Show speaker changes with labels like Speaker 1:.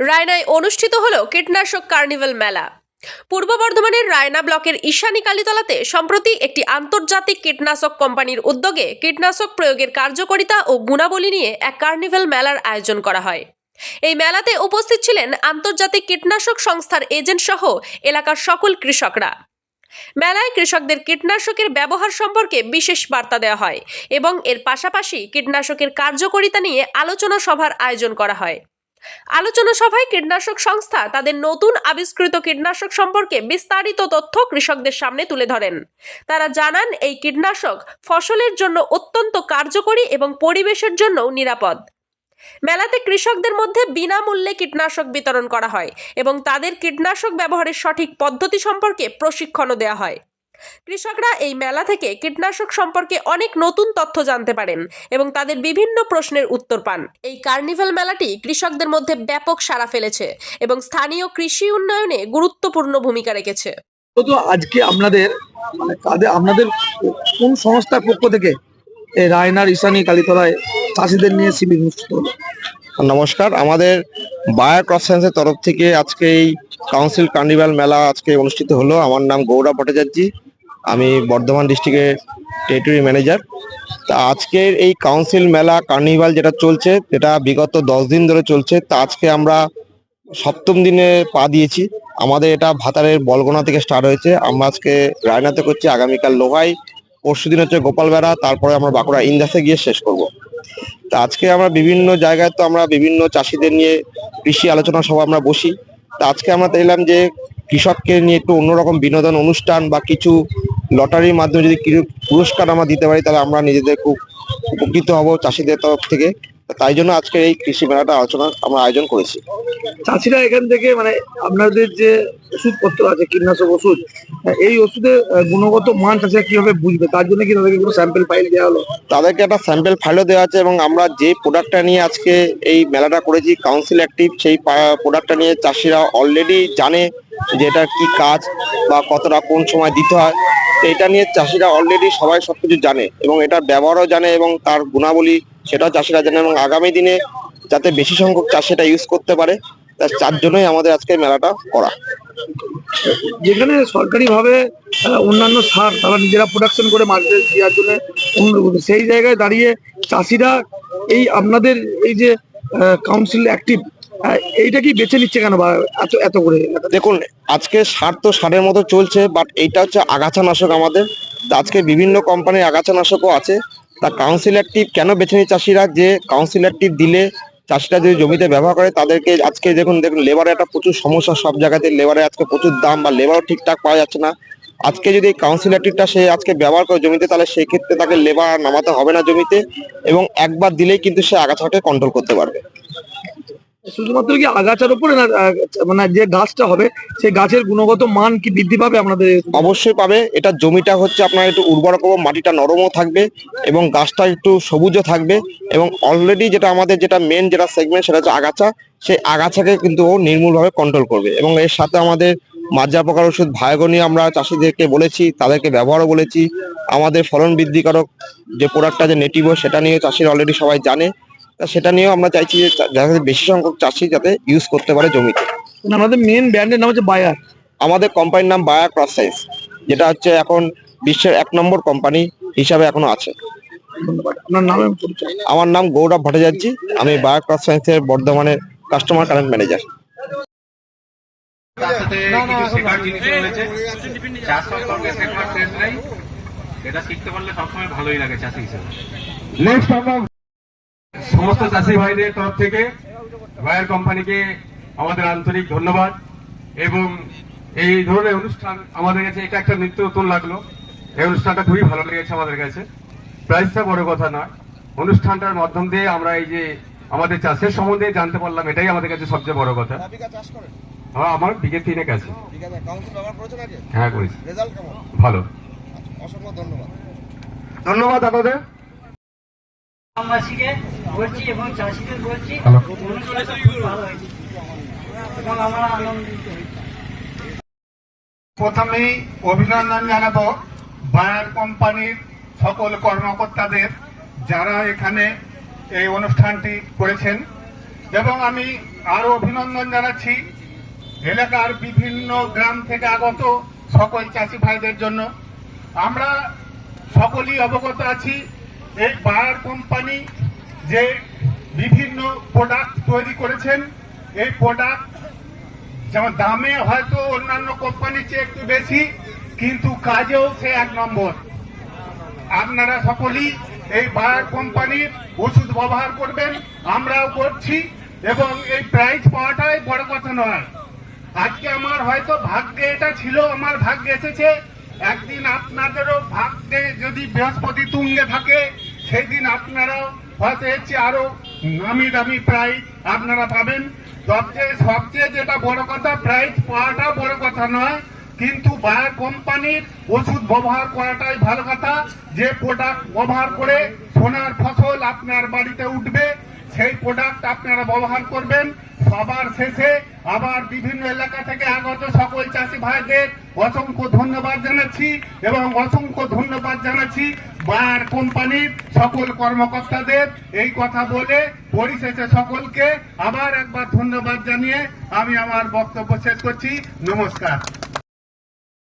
Speaker 1: রায়নায় অনুষ্ঠিত হলো কীটনাশক কার্নিভাল মেলা। পূর্ব বর্ধমানের রায়না ব্লকের ঈশানী কালীতলাতে সম্প্রতি একটি আন্তর্জাতিক কীটনাশক কোম্পানির উদ্যোগে কীটনাশক প্রয়োগের কার্যকারিতা ও গুণাবলী নিয়ে এক কার্নিভাল মেলার আয়োজন করা হয়। এই মেলাতে উপস্থিত ছিলেন আন্তর্জাতিক কীটনাশক সংস্থার এজেন্ট সহ এলাকার সকল কৃষকরা। মেলায় কৃষকদের কীটনাশকের ব্যবহার সম্পর্কে বিশেষ বার্তা দেওয়া হয় এবং এর পাশাপাশি কীটনাশকের কার্যকারিতা নিয়ে আলোচনা সভার আয়োজন করা হয়। আলোচনা সভায় কীটনাশক সংস্থা তাদের নতুন আবিষ্কৃত কীটনাশক সম্পর্কে বিস্তারিত তথ্য কৃষকদের সামনে তুলে ধরেন। তারা জানান এই কীটনাশক ফসলের জন্য অত্যন্ত কার্যকরী এবং পরিবেশের জন্যও নিরাপদ। মেলাতে কৃষকদের মধ্যে বিনামূল্যে কীটনাশক বিতরণ করা হয় এবং তাদের কীটনাশক ব্যবহারের সঠিক পদ্ধতি সম্পর্কে প্রশিক্ষণও দেওয়া হয়। কৃষকরা এই মেলা থেকে কীটনাশক সম্পর্কে অনেক নতুন তথ্য জানতে পারেন এবং তাদের বিভিন্ন প্রশ্নের উত্তর পান। এই কার্নিভাল মেলাটি কৃষকদের মধ্যে ব্যাপক সাড়া ফেলেছে এবং স্থানীয় কৃষি উন্নয়নে গুরুত্বপূর্ণ ভূমিকা রেখেছে।
Speaker 2: তো আজকে আপনাদের আপনাদের কোন সংস্থার পক্ষ থেকে এই রায়নার ঈশানী কালীতলায় চাষিদের নিয়ে শিবির অনুষ্ঠিত হলো?
Speaker 3: নমস্কার, আমাদের বায়ার ক্রপ সায়েন্সের তরফ থেকে আজকে এই কাউন্সিল কার্নিভাল মেলা আজকে অনুষ্ঠিত হলো। আমার নাম গৌরব ভট্টাচার্য, আমি বর্ধমান ডিস্ট্রিক্টের টেরিটরি ম্যানেজার। তা আজকের এই কাউন্সিল মেলা কার্নিভাল যেটা চলছে, সেটা বিগত 10 দিন ধরে চলছে। তা আজকে আমরা 7ম দিনে পা দিয়েছি। আমাদের এটা ভাতারের বলগোনা থেকে স্টার্ট হয়েছে। আমরা আজকে রায়নাতে করছি, আগামীকাল লোহাই, পরশুদিন হচ্ছে গোপালবেড়া, তারপরে আমরা বাঁকুড়া ইন্দাসে গিয়ে শেষ করব। তা আজকে আমরা বিভিন্ন জায়গায় তো আমরা বিভিন্ন চাষিদের নিয়ে কৃষি আলোচনা সভা আমরা বসি। তা আজকে আমরা চাইলাম যে কৃষককে নিয়ে একটু অন্যরকম বিনোদন অনুষ্ঠান বা কিছু লটারির মাধ্যমে যদি কিছু পুরস্কার আমরা দিতে পারি, তাহলে আমরা নিজেদের খুব উপকৃত হব চাষিদের তরফ থেকে। তাই জন্য আজকে এই কৃষি মেলাটা আলোচনা আমরা আয়োজন করেছি।
Speaker 2: চাষিরা এখান থেকে আপনাদের যে ওষুধপত্র আছে, কীটনাশক ওষুধ, এই ওষুধের গুণগত মান চাষিরা কিভাবে বুঝবে, তার জন্য কি তাদেরকে কোনো স্যাম্পল ফাইল দেওয়া হলো?
Speaker 3: তাদেরকে একটা স্যাম্পল ফাইলও দেওয়া আছে এবং আমরা যে প্রোডাক্টটা নিয়ে আজকে এই মেলাটা করেছি কাউন্সিল অ্যাক্টিভ, সেই প্রোডাক্টটা নিয়ে চাষিরা অলরেডি জানে যে এটা কি কাজ বা কতটা কোন সময় দিতে হয়। তো এটা নিয়ে চাষিরা অলরেডি সবাই সবকিছু জানে এবং এটার ব্যবহারও জানে এবং তার গুণাবলী সেটাও চাষিরা জানে, এবং আগামী দিনে যাতে বেশি সংখ্যক চাষি এটা ইউজ করতে পারে, তার জন্যই আমাদের আজকে মেলাটা করা।
Speaker 2: যেখানে সরকারি ভাবে অন্যান্য সার তারা নিজেরা প্রোডাকশন করে মার্কেটে দেওয়ার জন্য অনুরোধ করছে, সেই জায়গায় দাঁড়িয়ে চাষিরা এই আপনাদের এই যে কাউন্সিল অ্যাক্টিভ, এইটা কি বেছে নিচ্ছে কেন বা এত এত করে?
Speaker 3: দেখুন, আজকে সার তো সারের মতো চলছে, বাট এইটা হচ্ছে আগাছানাশক আমাদের। তা আজকে বিভিন্ন কোম্পানির আগাছানাশকও আছে। তা কাউন্সিল অ্যাক্টিভ কেন বেছে নিচ্ছে চাষিরা, যে কাউন্সিল অ্যাক্টিভ দিলে চাষিরা যদি জমিতে ব্যবহার করে তাদেরকে আজকে দেখুন লেবারের একটা প্রচুর সমস্যা, সব জায়গাতে লেবারের আজকে প্রচুর দাম বা লেবারও ঠিকঠাক পাওয়া যাচ্ছে না। আজকে যদি এই কাউন্সিল অ্যাক্টিভটা সে আজকে ব্যবহার করে জমিতে, তাহলে সেই ক্ষেত্রে তাকে লেবার নামাতে হবে না জমিতে, এবং একবার দিলেই কিন্তু সে আগাছাটাকে কন্ট্রোল করতে পারবে।
Speaker 2: শুধুমাত্র কি আগাছার উপরে না, যে গাছটা হবে সেই গাছের গুণগত মান কি বৃদ্ধি পাবে আপনাদের?
Speaker 3: অবশ্যই পাবে। এটা জমিটা হচ্ছে আপনার একটু উর্বর করবো, মাটিটা নরমও থাকবে এবং গাছটা একটু সবুজও থাকবে, এবং অলরেডি যেটা আমাদের যেটা মেন যেটা সেগমেন্ট সেটা হচ্ছে আগাছা, সেই আগাছাকে কিন্তু ও নির্মূলভাবে কন্ট্রোল করবে। এবং এর সাথে আমাদের মাজরা পোকার ওষুধ ভায়োগনি আমরা চাষিদেরকে বলেছি, তাদেরকে ব্যবহারও বলেছি। আমাদের ফলন বৃদ্ধিকারক যে প্রোডাক্টটা যে নেটিভো, সেটা নিয়ে চাষিরা অলরেডি সবাই জানে। তা সেটা নিয়েও আমরা চাইছি যে যাতে বেশি সংখ্যক চাষি যাতে ইউজ করতে পারে জমিতে।
Speaker 2: আমাদের মেন ব্র্যান্ডের নাম হচ্ছে বায়ার।
Speaker 3: আমাদের কোম্পানির নাম বায়ার ক্রপ সায়েন্স, যেটা হচ্ছে এখন বিশ্বের 1 নম্বর কোম্পানি হিসাবে এখনো আছে।
Speaker 2: আপনার নাম এবং পরিচয়?
Speaker 3: আমার নাম গৌরব ভট্টাচার্য, আমি বায়ার ক্রপ সায়েন্সের বর্ধমানের কাস্টমার কারেন্ট ম্যানেজার।
Speaker 4: সমস্ত চাষি ভাইদের তরফ থেকে বায়ার কোম্পানিকে আমাদের আন্তরিক ধন্যবাদ। এবং এই ধরনের অনুষ্ঠান আমাদের কাছে এটা একটা নিত্য নতুন লাগলো। এই অনুষ্ঠানটা খুবই ভালো লেগেছে আমাদের কাছে। প্রাইসটা বড় কথা নয়, অনুষ্ঠানটার মাধ্যম দিয়ে আমরা এই যে আমাদের চাষের সম্বন্ধে জানতে পারলাম, এটাই আমাদের কাছে সবচেয়ে বড় কথা। হ্যাঁ, আমার বিঘে 3 আছে। হ্যাঁ, করেছি। ভালো। ধন্যবাদ আপনাদের।
Speaker 5: গ্রামবাসীকে বলছি এবং চাষিদের বলছি, আমরা আনন্দিত হয়েছি।
Speaker 6: প্রথমেই অভিনন্দন জানাবো বায়ার কোম্পানির সকল কর্মকর্তাদের, যারা এখানে এই অনুষ্ঠানটি করেছেন। এবং আমি আরো অভিনন্দন জানাচ্ছি এলাকার বিভিন্ন গ্রাম থেকে আগত সকল চাষি ভাইদের জন্য। আমরা সকলেই অবগত আছি এই বায়ার কোম্পানি যে বিভিন্ন প্রোডাক্ট তৈরি করেছেন, এই প্রোডাক্ট যেমন দামে হয়তো অন্যান্য কোম্পানির চেয়ে একটু বেশি, কিন্তু কাজেও সে 1 নম্বর। আপনারা সকলেই এই বায়ার কোম্পানির ওষুধ ব্যবহার করবেন, আমরাও করছি, এবং এই প্রাইস পাওয়াটাই বড় কথা নয়। আজকে আমার হয়তো ভাগ্যে এটা ছিল, আমার ভাগ্যে এসেছে, একদিন আপনাদেরও ভাগ্যে যদি বৃহস্পতি তুঙ্গে থাকে সেই দিন আপনারাও হয়তো এর চেয়ে আরো নামি দামি প্রাইজ আপনারা পাবেন। সবচেয়ে যেটা বড় কথা, প্রাইজ পাওয়াটা বড় কথা নয়, কিন্তু বায়ার কোম্পানির ওষুধ ব্যবহার করাটাই ভালো কথা। যে প্রোডাক্ট ব্যবহার করে সোনার ফসল আপনার বাড়িতে উঠবে, সেই প্রোডাক্ট আপনারা ব্যবহার করবেন। সবার শেষে আবার বিভিন্ন এলাকা থেকে আগত সকল চাষি ভাইদের অসংখ্য ধন্যবাদ জানাচ্ছি, এবং অসংখ্য ধন্যবাদ জানাচ্ছি বায়ার কোম্পানির সকল কর্মকর্তাদের। এই কথা বলে পরিশেষে সকলকে আবার একবার ধন্যবাদ জানিয়ে আমি আমার বক্তব্য শেষ করছি। নমস্কার।